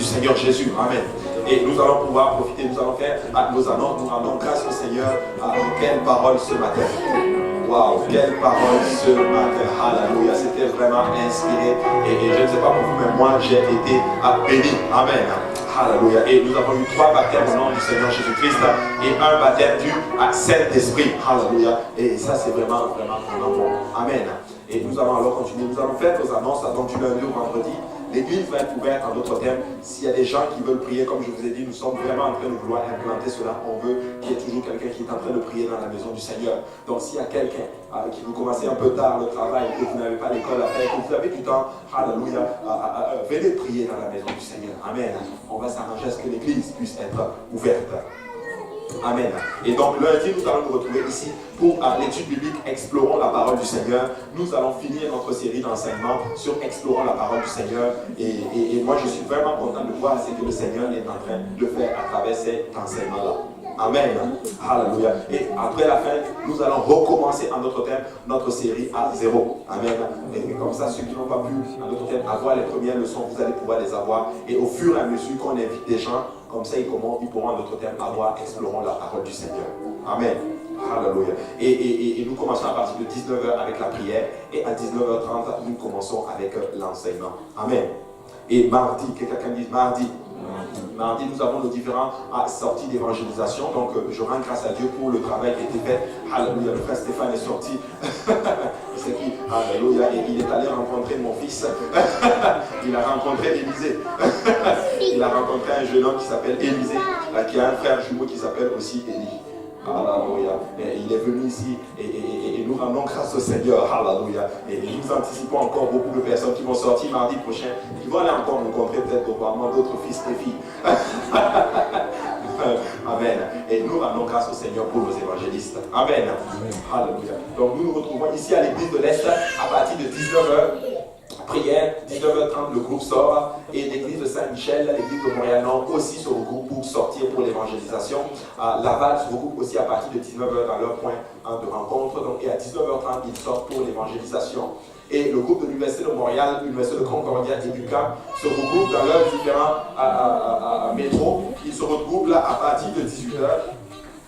Seigneur Jésus. Amen. Et nous allons pouvoir profiter, nous allons faire nos annonces, nous rendons grâce au Seigneur. Quelle parole ce matin. Waouh, quelle parole ce matin. Alléluia. C'était vraiment inspiré. Et je ne sais pas pour vous, mais moi j'ai été béni. Amen. Alléluia. Et nous avons eu 3 baptêmes au nom du Seigneur Jésus-Christ et un baptême du Saint-Esprit. Alléluia. Et ça c'est vraiment bon. Amen. Et nous allons alors continuer. Nous allons faire nos annonces donc du lundi au vendredi. L'église va être ouverte en d'autres termes. S'il y a des gens qui veulent prier, comme je vous ai dit, nous sommes vraiment en train de vouloir implanter cela. On veut qu'il y ait toujours quelqu'un qui est en train de prier dans la maison du Seigneur. Donc s'il y a quelqu'un qui vous commencez un peu tard le travail, que vous n'avez pas l'école à faire, que vous avez du temps, alléluia, venez prier dans la maison du Seigneur. Amen. On va s'arranger à ce que l'église puisse être ouverte. Amen. Et donc lundi, nous allons nous retrouver ici pour l'étude biblique Explorons la parole du Seigneur. Nous allons finir notre série d'enseignements sur Explorons la parole du Seigneur. Et moi, je suis vraiment content de voir ce que le Seigneur est en train de faire à travers cet enseignement-là. Amen. Alléluia. Et après la fin, nous allons recommencer en notre thème notre série à 0. Amen. Et comme ça, ceux qui n'ont pas pu en notre thème avoir les premières leçons, vous allez pouvoir les avoir. Et au fur et à mesure qu'on invite des gens, comme ça ils pourront en notre thème avoir Explorons la parole du Seigneur. Amen. Alléluia. Et nous commençons à partir de 19h avec la prière. Et à 19h30, nous commençons avec l'enseignement. Amen. Et mardi, que quelqu'un dise mardi. Mardi, nous avons nos différentes sorties d'évangélisation. Donc, je rends grâce à Dieu pour le travail qui a été fait. Alléluia. Le frère Stéphane est sorti. C'est qui? Alléluia. Et il est allé rencontrer mon fils. Il a rencontré Élisée. Il a rencontré un jeune homme qui s'appelle Élisée, qui a un frère jumeau qui s'appelle aussi Élie. Alléluia. Il est venu ici et nous rendons grâce au Seigneur. Alléluia. Et nous anticipons encore beaucoup de personnes qui vont sortir mardi prochain, qui vont aller encore rencontrer peut-être probablement d'autres fils et filles. Amen. Et nous rendons grâce au Seigneur pour nos évangélistes. Amen. Alléluia. Donc nous nous retrouvons ici à l'église de l'Est à partir de 19h. Prière, 19h30, le groupe sort et l'église de Saint-Michel, l'église de Montréal-Nord aussi se regroupe pour sortir pour l'évangélisation. Laval se regroupe aussi à partir de 19h dans leur point de rencontre. Donc, et à 19h30, ils sortent pour l'évangélisation. Et le groupe de l'Université de Montréal, l'Université de Concordia et l'UQAM se regroupent dans leurs différents métros. Ils se regroupent là à partir de 18h.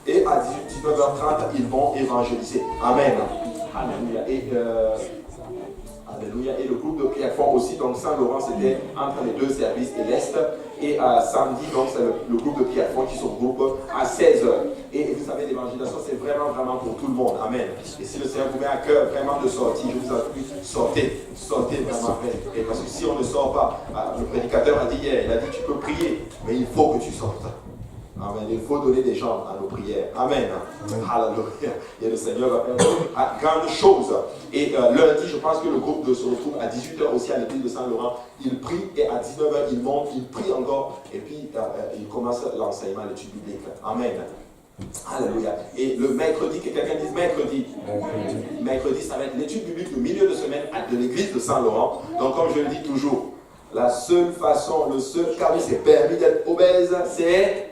Et à 19h30, ils vont évangéliser. Amen. Alléluia. Alléluia. Et le groupe de Pierrefonds aussi, donc Saint-Laurent, c'était entre les deux services et l'Est. Et samedi, donc c'est le groupe de Pierrefonds qui se regroupe à 16h. Et vous savez, l'évangélisation, c'est vraiment pour tout le monde. Amen. Et si le Seigneur vous met à cœur vraiment de sortir, je vous appuie, sortez vraiment. Et parce que si on ne sort pas, le prédicateur a dit hier, il a dit tu peux prier, mais il faut que tu sortes. Amen. Il faut donner des gens à nos prières. Amen. Alléluia. Et le Seigneur va faire grandes choses. Et lundi, je pense que le groupe se retrouve à 18h aussi à l'église de Saint-Laurent. Il prie et à 19h, il monte, il prie encore. Et puis, il commence l'enseignement, l'étude biblique. Amen. Alléluia. Et le mercredi, que quelqu'un dise mercredi. Mercredi, ça va être l'étude biblique du milieu de semaine de l'église de Saint-Laurent. Donc, comme je le dis toujours, la seule façon, le seul cas où c'est permis d'être obèse, c'est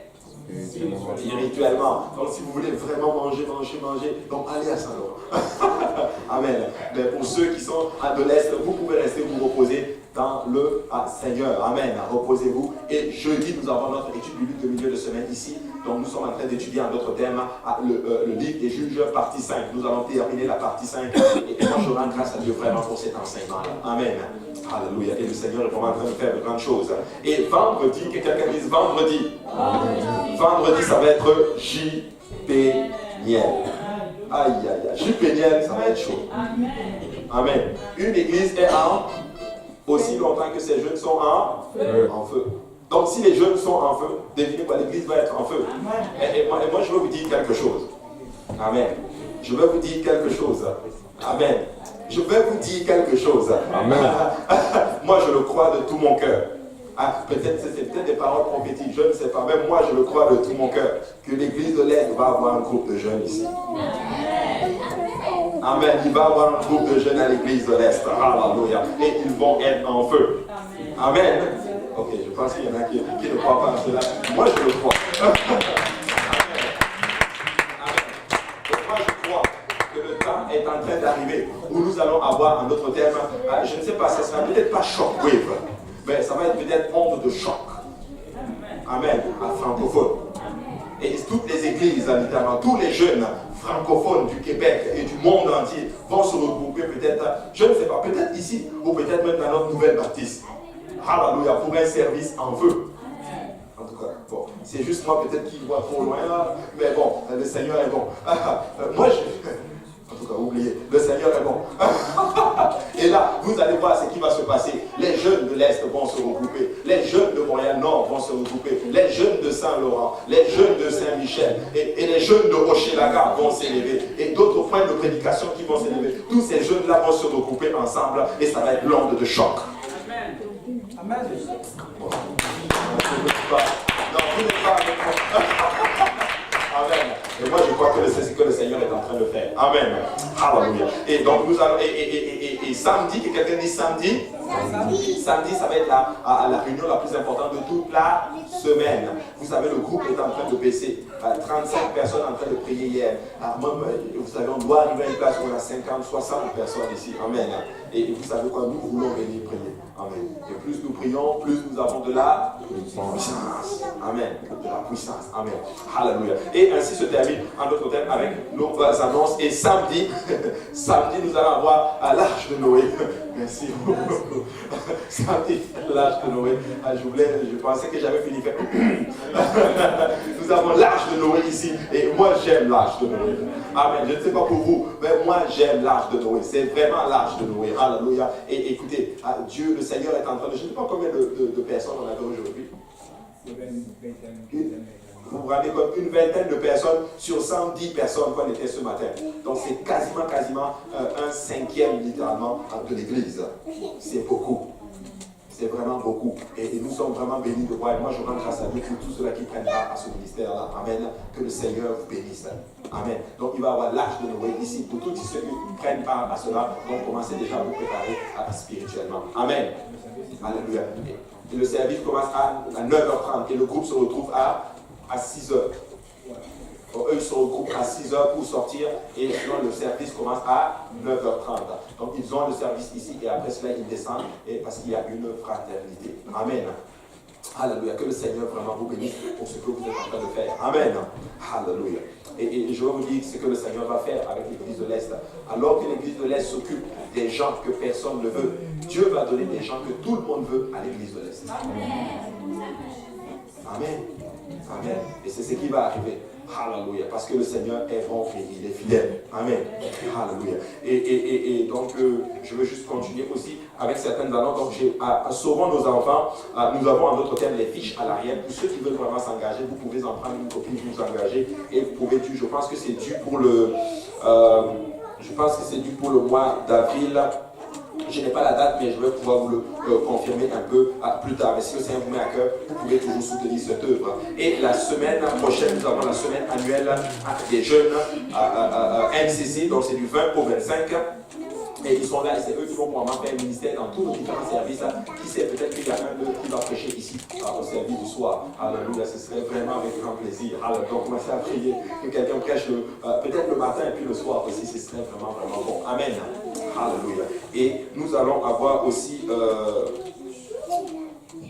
spirituellement. Donc si vous voulez vraiment manger, donc allez à Saint-Laurent. Amen. Mais pour ceux qui sont de l'Est, vous pouvez rester vous reposer dans le Seigneur. Amen. Reposez-vous. Et jeudi, nous avons notre étude biblique de milieu de semaine ici. Donc nous sommes en train d'étudier en d'autres termes le livre des juges, partie 5. Nous allons terminer la partie 5. Et moi je rends grâce à Dieu vraiment pour cet enseignement-là. Amen. Alléluia. Et le Seigneur est vraiment en train de faire de grandes choses. Et vendredi, que quelqu'un dise vendredi. Amen. Vendredi, ça va être JP Niel. Aïe, aïe, aïe. JP Niel, ça va être chaud. Amen. Une église est aussi longtemps que ces jeunes sont en feu. Donc si les jeunes sont en feu, devinez quoi, l'église va être en feu. Et moi, je veux vous dire quelque chose. Amen. Je veux vous dire quelque chose. Amen. Je vais vous dire quelque chose. Amen. Moi, je le crois de tout mon cœur. Peut-être c'est peut-être des paroles prophétiques, je ne sais pas. Même moi, je le crois de tout mon cœur. Que l'église de l'Est va avoir un groupe de jeunes ici. Amen. Il va y avoir un groupe de jeunes à l'église de l'Est. Alléluia. Et ils vont être en feu. Amen. Ok, je pense qu'il y en a qui ne croient pas à cela. Moi, je le crois. Est en train d'arriver, où nous allons avoir un autre thème, je ne sais pas, ça sera peut-être pas shockwave, mais ça va être peut-être onde de choc. Amen. Francophone. Et toutes les églises, littéralement, tous les jeunes francophones du Québec et du monde entier vont se regrouper peut-être, je ne sais pas, peut-être ici ou peut-être même dans notre nouvelle baptiste. Alléluia, pour un service en feu. En tout cas, bon, c'est juste moi peut-être qui vois trop loin là, mais bon, le Seigneur est bon. Moi, en tout cas, oubliez, le Seigneur est bon. Et là, vous allez voir ce qui va se passer. Les jeunes de l'Est vont se regrouper. Les jeunes de Montréal-Nord vont se regrouper. Les jeunes de Saint-Laurent, les jeunes de Saint-Michel et les jeunes de Rocher-Lagarde vont s'élever. Et d'autres points de prédication qui vont s'élever. Tous ces jeunes-là vont se regrouper ensemble et ça va être l'onde de choc. Amen. Amen. Bon. Non, vous n'êtes pas avec moi. Amen. Et moi, je crois que c'est ce que le Seigneur est en train de faire. Amen. Alléluia. Et donc, nous allons. Et samedi, que quelqu'un dit samedi. Samedi, ça va être la réunion la plus importante de toute la semaine. Vous savez, le groupe est en train de baisser. 35 personnes en train de prier hier. Vous savez, on doit arriver à une place où on a 50, 60 personnes ici. Amen. Et vous savez quoi, nous voulons venir prier. Amen. Et plus nous prions, plus nous avons de la puissance. Amen. De la puissance. Amen. Alléluia. Et ainsi se termine en d'autres termes avec nos annonces. Et samedi, samedi, nous allons avoir l'Arche de Noé. Merci. Samedi, l'Arche de Noé. Je pensais que j'avais fini. Nous avons l'Arche de Noé ici. Et moi, j'aime l'Arche de Noé. Amen. Je ne sais pas pour vous, mais moi, j'aime l'Arche de Noé. C'est vraiment l'Arche de Noé. Alléluia. Et écoutez, Dieu, le Seigneur est en train de... Je ne sais pas combien de personnes on avait aujourd'hui. Vous vous rendez compte, une vingtaine de personnes sur 110 personnes qu'on était ce matin. Donc c'est quasiment un cinquième littéralement de l'église. C'est beaucoup. C'est vraiment beaucoup. Et nous sommes vraiment bénis de voir. Et moi je rends grâce à Dieu pour tous ceux-là qui prennent part à ce ministère-là. Amen. Que le Seigneur vous bénisse. Amen. Donc il va y avoir l'Arche de Noé ici. Pour tous ceux qui prennent part à cela, donc commencez déjà à vous préparer spirituellement. Amen. Alléluia. Et le service commence à 9h30 et le groupe se retrouve à 6h. Donc, eux, ils se regroupent à 6h pour sortir et sinon le service commence à 9h30. Donc ils ont le service ici et après cela ils descendent parce qu'il y a une fraternité. Amen. Alléluia. Que le Seigneur vraiment vous bénisse pour ce que vous êtes en train de faire. Amen. Alléluia. Et je vais vous dire ce que le Seigneur va faire avec l'église de l'Est. Alors que l'église de l'Est s'occupe des gens que personne ne veut, Dieu va donner des gens que tout le monde veut à l'église de l'Est. Amen. Amen. Et c'est ce qui va arriver. Alléluia. Parce que le Seigneur est bon et il est fidèle. Amen. Alléluia. Et donc, je veux juste continuer aussi avec certaines annonces. Donc, sauvons nos enfants. Nous avons en d'autres termes les fiches à l'arrière. Pour ceux qui veulent vraiment s'engager, vous pouvez en prendre une copie, vous engager. Et vous pouvez, je pense que c'est dû pour le... je pense que c'est dû pour le mois d'avril. Je n'ai pas la date, mais je vais pouvoir vous le confirmer un peu plus tard. Mais si le Seigneur vous met à cœur, vous pouvez toujours soutenir cette œuvre. Et la semaine prochaine, nous avons la semaine annuelle des jeunes MCC, donc c'est du 20 au 25. Et ils sont là et c'est eux qui vont vraiment faire un ministère dans tous nos différents services. Qui sait, peut-être qu'il y a un d'eux qui va prêcher ici au service du soir. Alléluia, ce serait vraiment avec grand plaisir. Alors, donc, commencez à prier que quelqu'un prêche peut-être le matin et puis le soir aussi. Ce serait vraiment bon. Amen. Alléluia. Et nous allons avoir aussi...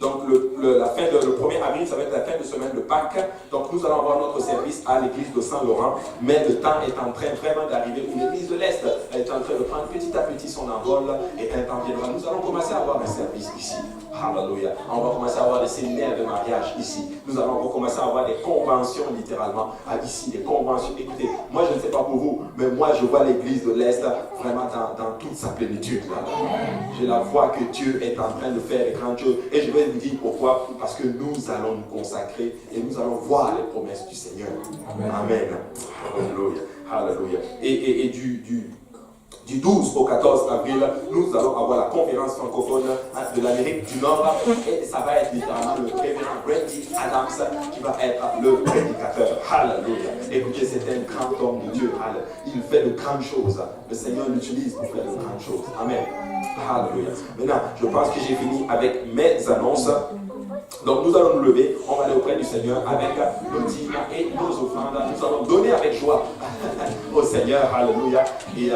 donc le 1er avril, ça va être la fin de semaine de Pâques. Donc nous allons avoir notre service à l'église de Saint-Laurent. Mais le temps est en train vraiment d'arriver où l'église de l'Est est en train de prendre petit à petit son envol. Et un temps viendra. Nous allons commencer à avoir un service ici. Alléluia. On va commencer à avoir des séminaires de mariage ici. Nous allons recommencer à avoir des conventions littéralement ici. Des conventions. Écoutez, moi je ne sais pas pour vous, mais moi je vois l'église de l'Est vraiment dans toute sa plénitude. Je la vois que Dieu est en train de faire des grandes choses. Et je vais vous dire pourquoi. Parce que nous allons nous consacrer et nous allons voir les promesses du Seigneur. Amen. Amen. Alléluia. Alléluia. Et du 12 au 14 avril, nous allons avoir la conférence francophone de l'Amérique du Nord et ça va être littéralement le révérend Randy Adams qui va être le prédicateur. Alléluia. Écoutez, c'est un grand homme de Dieu. Il fait de grandes choses. Le Seigneur l'utilise pour faire de grandes choses. Amen. Alléluia. Maintenant, je pense que j'ai fini avec mes annonces. Donc nous allons nous lever, on va aller auprès du Seigneur avec nos dîmes et nos offrandes. Nous allons donner avec joie au Seigneur. Alléluia. Et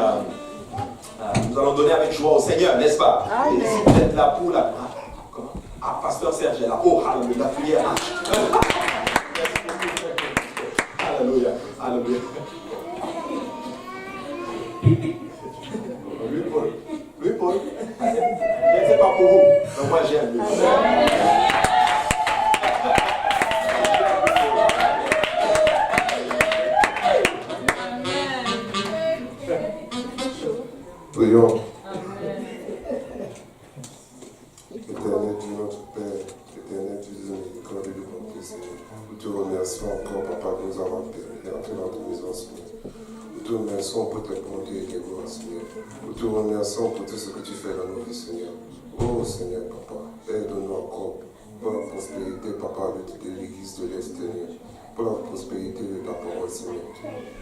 nous allons donner avec joie au Seigneur, n'est-ce pas? Et si vous êtes là pour la... Comment? Pasteur Serge est là. Oh, alléluia, la prière. remercions encore, papa, de nous avoir permis d'entrer dans ta maison, Seigneur. Nous te remercions pour tes bontés et tes gloires, Seigneur. Nous te remercions pour tout ce que tu fais dans nos vies, Seigneur. Oh Seigneur, papa, aide-nous encore pour la prospérité, papa, de l'église de l'Est, Seigneur. Pour la prospérité de ta parole, Seigneur.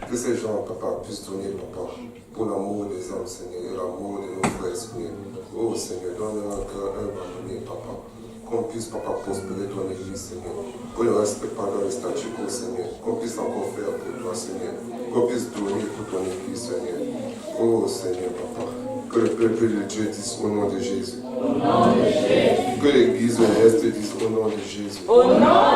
Que ces gens, papa, puissent donner, papa, pour l'amour des hommes, Seigneur, et l'amour de nos frères, Seigneur. Oh Seigneur, donne-nous un cœur abandonné, papa. Qu'on puisse, papa, prospérer ton église, Seigneur. Qu'on ne respecte pas dans les statu quo, Seigneur. Qu'on puisse encore faire pour toi, Seigneur. Qu'on puisse donner pour ton église, Seigneur. Oh Seigneur, papa. Que le peuple de Dieu dise au nom de Jésus. Au nom de Jésus. Que l'église de l'Est dise au nom de Jésus. Au nom